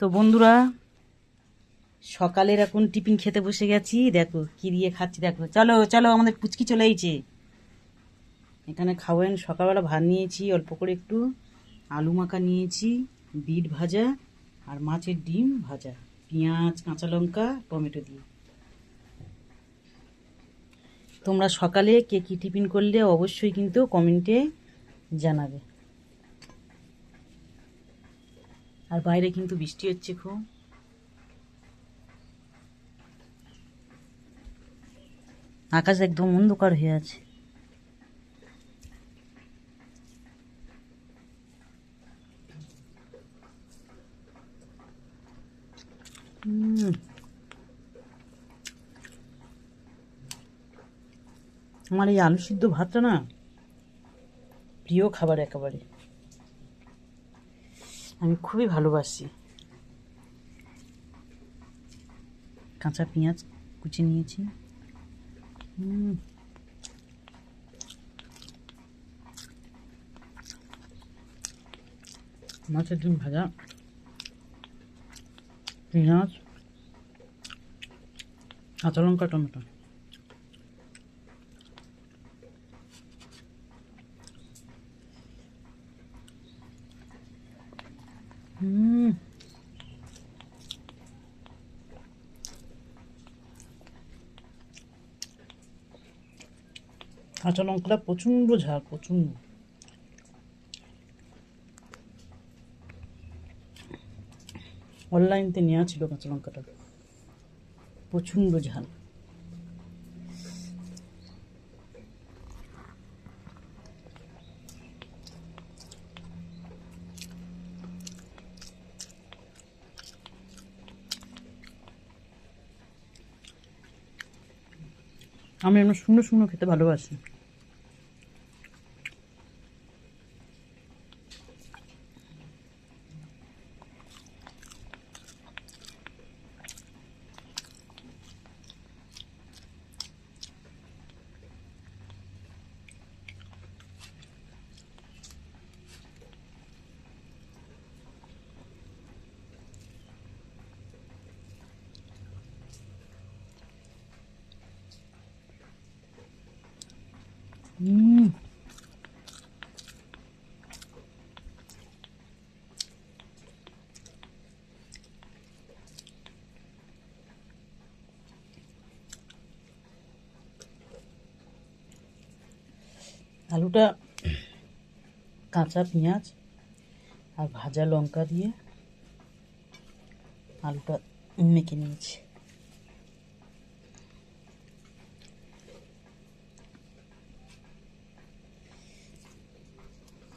তো বন্ধুরা, সকালের এখন টিফিন খেতে বসে গেছি। দেখো কি দিয়ে খাচ্ছি, দেখো। চলো চলো, আমাদের পুচকি চলে এইছে। এখানে খাওয়েন। সকালবেলা ভাত নিয়েছি অল্প করে, একটু আলু মাখা নিয়েছি, বিট ভাজা আর মাছের ডিম ভাজা, পেঁয়াজ কাঁচা লঙ্কা টমেটো দিয়ে। তোমরা সকালে কে কী টিফিন করলে অবশ্যই কিন্তু কমেন্টে জানাবে। আর বাইরে কিন্তু বৃষ্টি হচ্ছে খুব। আকাশ একদম অন্ধকার হয়ে আছে। আমার এই আলু সিদ্ধ ভাতটা না প্রিয় খাবার একেবারে, আমি খুবই ভালোবাসি। কাঁচা পেঁয়াজ কুচি নিয়েছি। মাছের ডিম ভাজা, পেঁয়াজ কাঁচা লঙ্কা টমেটো। কাঁচা লঙ্কাটা প্রচণ্ড ঝাল, প্রচণ্ড। অনলাইনতে নেওয়া ছিল কাঁচা লঙ্কাটা, প্রচণ্ড ঝাল। আমি এমন শুকনো শুকনো খেতে ভালোবাসি। আলুটা কাঁচা পেঁয়াজ আর ভাজা লঙ্কা দিয়ে আলুটা মেখে নিয়েছি।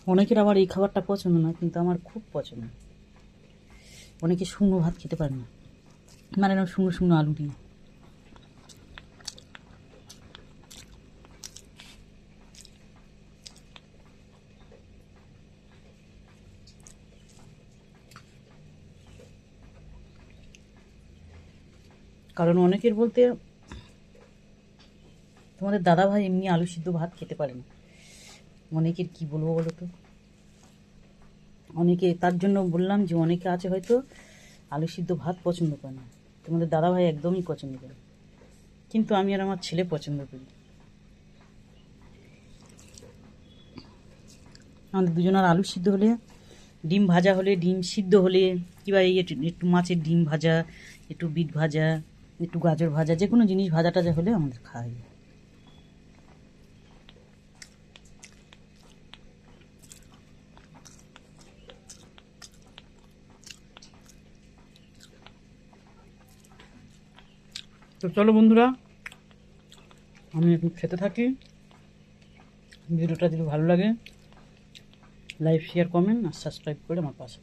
অনেকের আবার এই খাবারটা পছন্দ না, কিন্তু আমার খুব পছন্দ। অনেকে শুকনো ভাত খেতে পারে না, মানে এরকম শুকনো শুকনো আলু দিয়ে। কারণ অনেকের বলতে, তোমাদের দাদা ভাই এমনি আলু সিদ্ধ ভাত খেতে পারে না। অনেকের কি বলবো বলো তো, অনেকে, তার জন্য বললাম যে অনেকে আছে হয়তো আলু সিদ্ধ ভাত পছন্দ করে না। তোমাদের দাদা ভাই একদমই পছন্দ করে, কিন্তু আমি আর আমার ছেলে পছন্দ করি। আমাদের দুজনের আলু সিদ্ধ হলে, ডিম ভাজা হলে, ডিম সিদ্ধ হলে, কিংবা এই একটু মাছের ডিম ভাজা, একটু বিট ভাজা, একটু গাজর ভাজা, যে কোনো জিনিস ভাজা টাজা হলে আমাদের খাওয়া যায়। তো চলো বন্ধুরা, আমি এখন খেতে থাকি। ভিডিওটা যদি ভালো লাগে লাইক শেয়ার কমেন্ট আর সাবস্ক্রাইব করে আমার পাশে।